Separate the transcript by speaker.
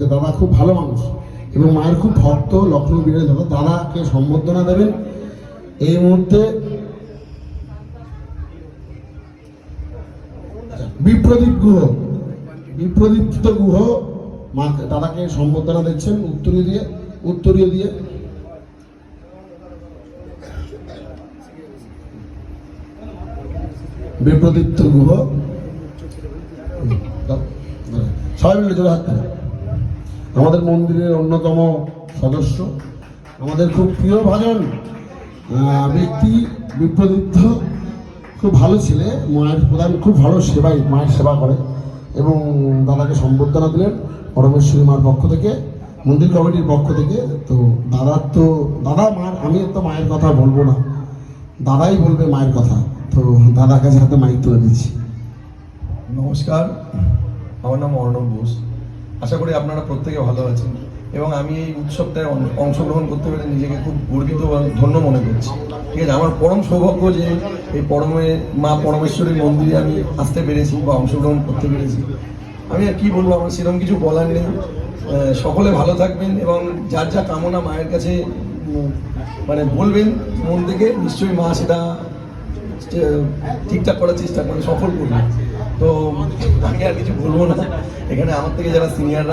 Speaker 1: দাদা খুব ভালো মানুষ এবং মায়ের খুব ভক্ত। লখনৌ বীরের দাদা, দাদাকে সম্বর্ধনা দেবেন এই মুহূর্তে বিপ্রদীপ গুহ। বিপ্রদীপ্ত গুহ মা দাদাকে সম্বর্ধনা দিচ্ছেন উত্তরীয় দিয়ে। বিপ্রদীপ্ত গুহ সবাই মিলে জোরে হাত দেন। আমাদের মন্দিরের অন্যতম সদস্য, আমাদের খুব প্রিয় ভাজন ব্যক্তি বিপ্রদীপ্ত, খুব ভালো ছেলে, মায়ের প্রধান, খুব ভালো সেবাই, মায়ের সেবা করে এবং দাদাকে সম্বর্ধনা দিলেন পরমেশ্বরী মার পক্ষ থেকে, মন্দির কমিটির পক্ষ থেকে। তো দাদা মার, আমি তো মায়ের কথা বলবো না, দাদাই বলবে মায়ের কথা। তো দাদার কাছে হাতে মাইক তুলে দিচ্ছি।
Speaker 2: নমস্কার, আমার নাম অর্ণব বোস। আশা করি আপনারা প্রত্যেকে ভালো আছেন এবং আমি এই উৎসবটায় অংশগ্রহণ করতে পেরে নিজেকে খুব গর্বিত বা ধন্য মনে করছি। ঠিক আছে, আমার পরম সৌভাগ্য যে এই মা পরমেশ্বরীর মন্দিরে আমি আসতে পেরেছি বা অংশগ্রহণ করতে পেরেছি। আমি আর কি বলবো, আমার সেরকম কিছু বলার নেই। সকলে ভালো থাকবেন এবং যার যা কামনা মায়ের কাছে বলবেন মন থেকে, নিশ্চয়ই মা সেটা ঠিকঠাক করার চেষ্টা করে, সফল করবে। তো আমি আর কিছু বলবো না। এখানে আমার থেকে যারা সিনিয়ররা